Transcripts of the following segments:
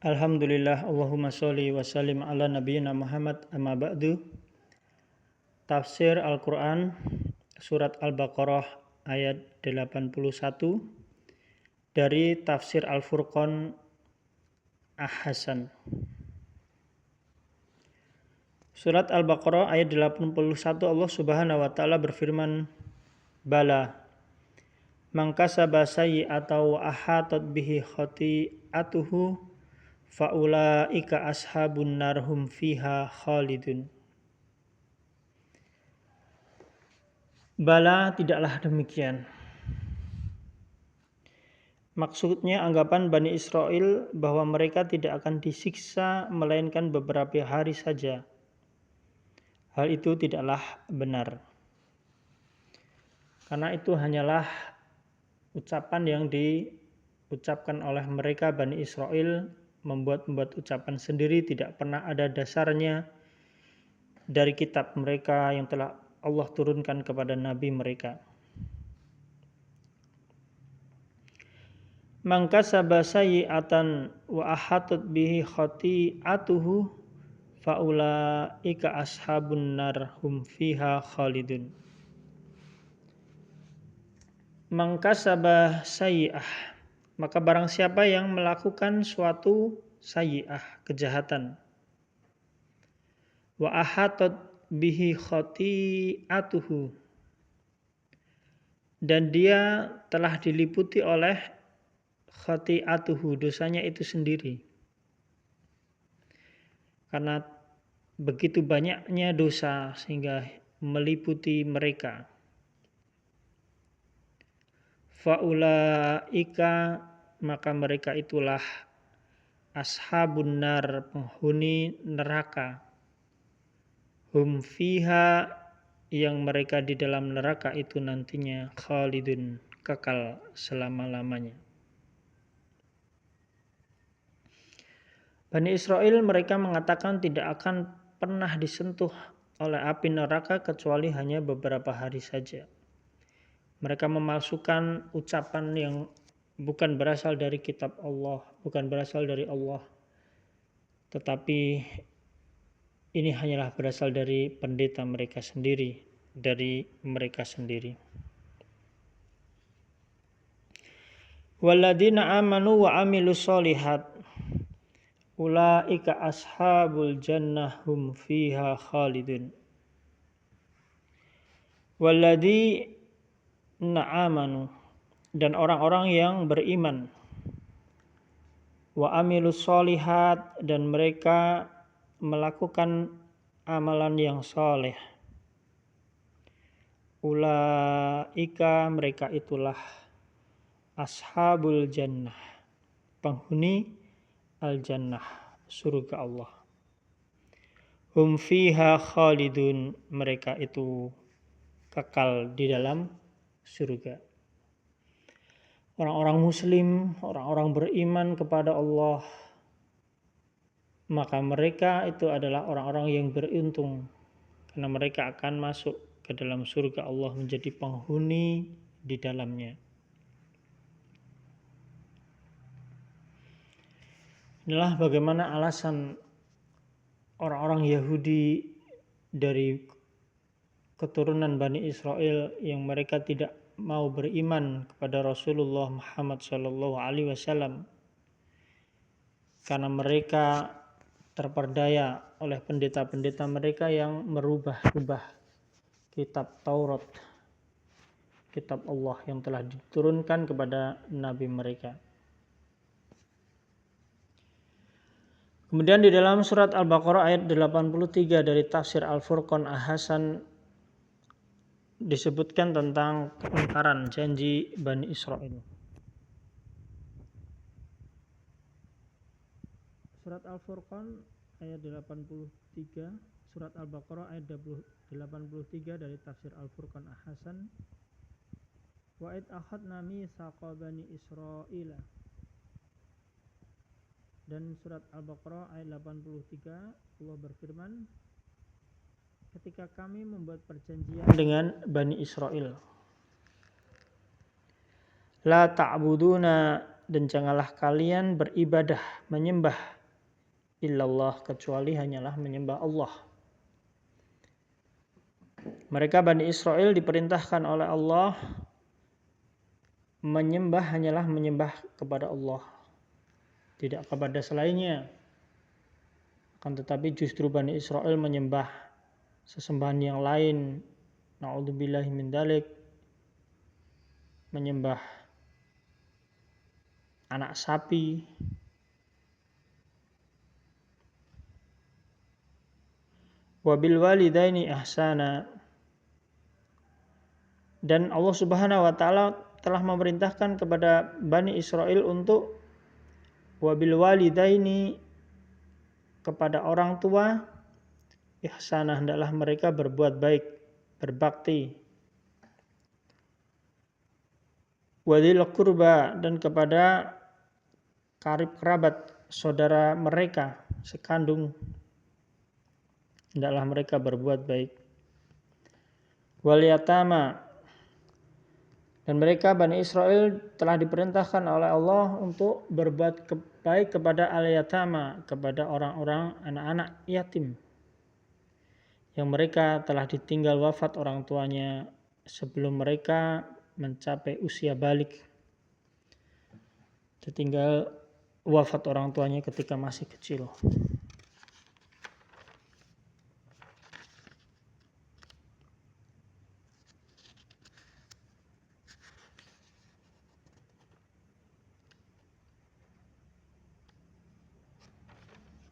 Alhamdulillah, Allahumma sholli wa sallim ala nabiyyina Muhammad amma ba'du. Tafsir Al-Quran Surat Al-Baqarah ayat 81 dari Tafsir Al-Furqan Ahsan. Surat Al-Baqarah ayat 81 Allah subhanahu wa ta'ala berfirman, Bala man kasaba sayyi'atan wa ahatat bihi khati'atuhu faulaika ashabun nar hum fiha khalidun. Bala, tidaklah demikian. Maksudnya anggapan Bani Israel bahwa mereka tidak akan disiksa melainkan beberapa hari saja. Hal itu tidaklah benar. Karena itu hanyalah ucapan yang diucapkan oleh mereka Bani Israel, membuat ucapan sendiri, tidak pernah ada dasarnya dari kitab mereka yang telah Allah turunkan kepada nabi mereka. Man kasaba sayyi'atan wa ahatat bihi khati'atuhu faulaika ashabun nar hum fiha khalidun. Man kasaba sayyi'ah, maka barang siapa yang melakukan suatu sayyi'ah, kejahatan, wa ahatat bihi khati'atuhu, dan dia telah diliputi oleh khati'atuhu, dosanya itu sendiri. Karena begitu banyaknya dosa sehingga meliputi mereka. Faulaika, maka mereka itulah ashabun nar, penghuni neraka. Hum fiha, yang mereka di dalam neraka itu nantinya khalidun, kekal selama-lamanya. Bani Israel mereka mengatakan tidak akan pernah disentuh oleh api neraka kecuali hanya beberapa hari saja. Mereka memalsukan ucapan yang bukan berasal dari kitab Allah, bukan berasal dari Allah, tetapi ini hanyalah berasal dari pendeta mereka sendiri, dari mereka sendiri. Walladzina amanu wa amilus sholihat ulaika ashabul jannah hum fiha khalidun. Walladzina amanu, dan orang-orang yang beriman, wa amilus sholihat, dan mereka melakukan amalan yang soleh, ulaika, mereka itulah ashabul jannah, penghuni al-jannah, surga Allah. Hum fiha khalidun, mereka itu kekal di dalam surga. Orang-orang muslim, orang-orang beriman kepada Allah, maka mereka itu adalah orang-orang yang beruntung, karena mereka akan masuk ke dalam surga Allah, menjadi penghuni di dalamnya. Inilah bagaimana alasan orang-orang Yahudi dari keturunan Bani Israel yang mereka tidak mau beriman kepada Rasulullah Muhammad SAW, karena mereka terperdaya oleh pendeta-pendeta mereka yang merubah-rubah kitab Taurat, kitab Allah yang telah diturunkan kepada nabi mereka. Kemudian di dalam surat Al-Baqarah ayat 83 dari Tafsir Al-Furqan Ahsan disebutkan tentang keingkaran janji Bani Israel. Surat Al-Furqan ayat 83, surat Al-Baqarah ayat 83 dari Tafsir Al-Furqan Ahsan. Wa id akhadna mitsaqa Bani Israil. Dan surat Al-Baqarah ayat 83 Allah berfirman, ketika kami membuat perjanjian dengan Bani Israel, la ta'buduna dan janganlah kalian beribadah, menyembah illallah, kecuali hanyalah menyembah Allah. Mereka Bani Israel diperintahkan oleh Allah menyembah hanyalah menyembah kepada Allah, tidak kepada selainnya. Akan tetapi justru Bani Israel menyembah sesembahan yang lain. Na'udzubillahi min dzalik, menyembah anak sapi, wabil walidaini ihsana, dan Allah Subhanahu wa taala telah memerintahkan kepada Bani Israel untuk wabil walidaini, kepada orang tua, ihsana, hendaklah mereka berbuat baik, berbakti, wadil qurba, dan kepada karib kerabat, saudara mereka sekandung, hendaklah mereka berbuat baik, wal yatama, dan mereka Bani Israel telah diperintahkan oleh Allah untuk berbuat baik kepada al-yatama, kepada orang-orang anak-anak yatim yang mereka telah ditinggal wafat orang tuanya sebelum mereka mencapai usia balik. Ditinggal wafat orang tuanya ketika masih kecil.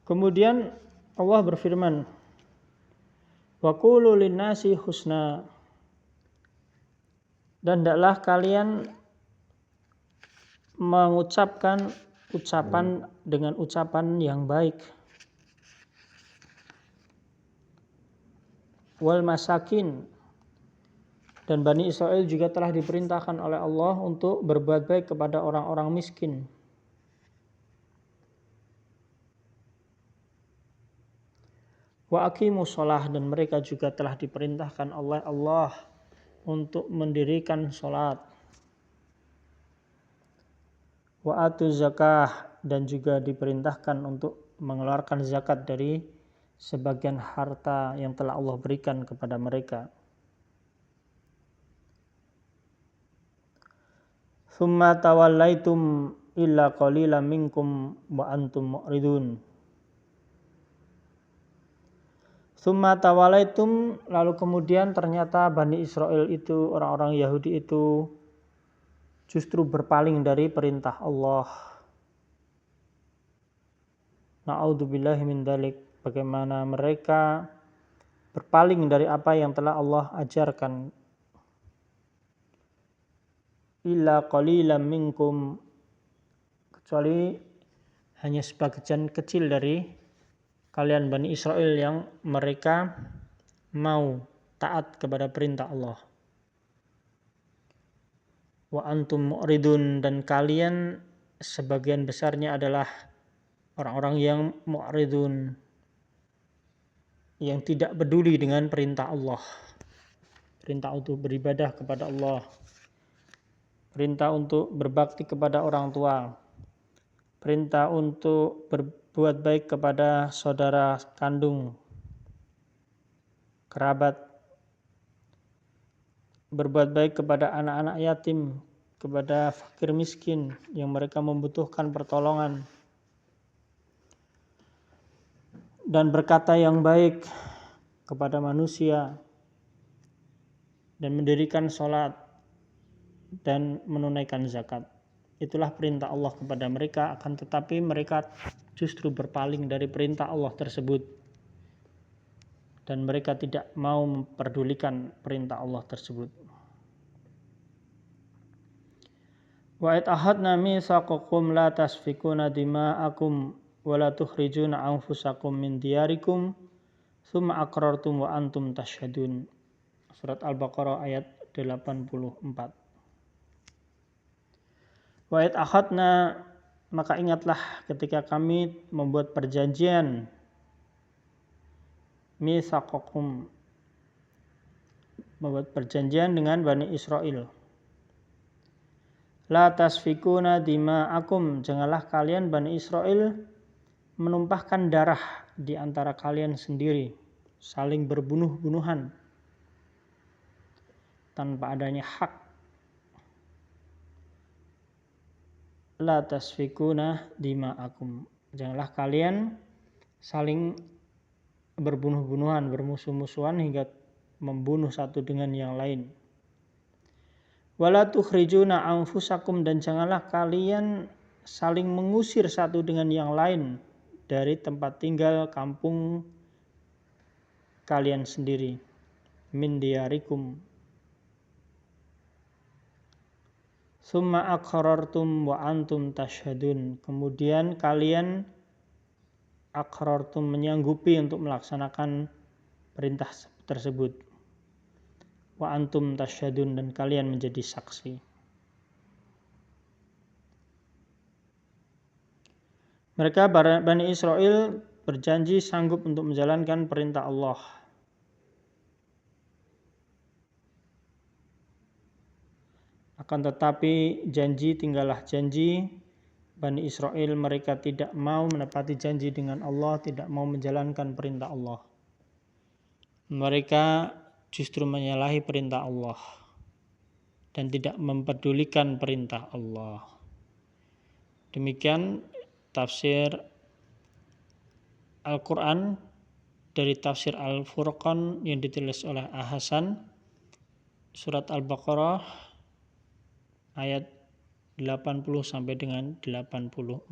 Kemudian Allah berfirman, wa qulu linnasi husna, dan hendaklah kalian mengucapkan ucapan dengan ucapan yang baik, wal masakin, dan Bani Israel juga telah diperintahkan oleh Allah untuk berbuat baik kepada orang-orang miskin. Wa aqimus shalah, dan mereka juga telah diperintahkan oleh Allah untuk mendirikan salat. Wa atuz zakah, dan juga diperintahkan untuk mengeluarkan zakat dari sebagian harta yang telah Allah berikan kepada mereka. Tsumma tawallaitum illa qalilan minkum wa antum mu'ridun. Tsumma tawallaitum, lalu kemudian ternyata Bani Israel itu, orang-orang Yahudi itu justru berpaling dari perintah Allah. Na'udzubillahi min dzalik, bagaimana mereka berpaling dari apa yang telah Allah ajarkan. Illa qalilan minkum, kecuali hanya sebagian kecil dari kalian Bani Israel yang mereka mau taat kepada perintah Allah. Wa antum mu'ridun, dan kalian sebagian besarnya adalah orang-orang yang mu'ridun, yang tidak peduli dengan perintah Allah. Perintah untuk beribadah kepada Allah, perintah untuk berbakti kepada orang tua, perintah untuk berbuat baik kepada saudara kandung, kerabat, berbuat baik kepada anak-anak yatim, kepada fakir miskin yang mereka membutuhkan pertolongan, dan berkata yang baik kepada manusia, dan mendirikan sholat, dan menunaikan zakat. Itulah perintah Allah kepada mereka, akan tetapi mereka justru berpaling dari perintah Allah tersebut, dan mereka tidak mau memperdulikan perintah Allah tersebut. Wa id ahadna mitsaqakum la tasfikuna dima'akum wa la tukhrijuna anfusakum min diyarikum tsumma aqrartum wa antum tashhadun. Surat Al-Baqarah ayat 84. Wa id ahadna, maka ingatlah ketika kami membuat perjanjian, mitsaqakum, membuat perjanjian dengan Bani Israel. La tasfikuna dima'akum, janganlah kalian Bani Israel menumpahkan darah di antara kalian sendiri, saling berbunuh-bunuhan tanpa adanya hak. La tasfikuna dima'akum, janganlah kalian saling berbunuh-bunuhan, bermusuh-musuhan hingga membunuh satu dengan yang lain. Wala tukhrijuna anfusakum, dan janganlah kalian saling mengusir satu dengan yang lain dari tempat tinggal kampung kalian sendiri. Min diyarikum. Summa aqrartum wa antum tashhadun. Kemudian kalian aqrartum, menyanggupi untuk melaksanakan perintah tersebut. Wa antum tashhadun, dan kalian menjadi saksi. Mereka Bani Israel berjanji sanggup untuk menjalankan perintah Allah. Akan tetapi janji tinggallah janji. Bani Israel mereka tidak mau menepati janji dengan Allah, tidak mau menjalankan perintah Allah. Mereka justru menyalahi perintah Allah dan tidak mempedulikan perintah Allah. Demikian tafsir Al-Quran dari tafsir Al-Furqan yang ditulis oleh Hasan, surat Al-Baqarah ayat 80 sampai dengan 84.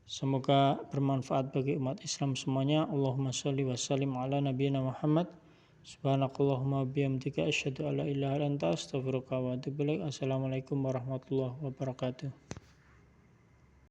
Semoga bermanfaat bagi umat Islam semuanya. Allahumma shalli wa sallim ala nabiyyina Muhammad. Subhanakallahumma bihamdika asyhadu an la ilaha illa anta astaghfiruka wa atubu ilaik. Assalamualaikum warahmatullahi wabarakatuh.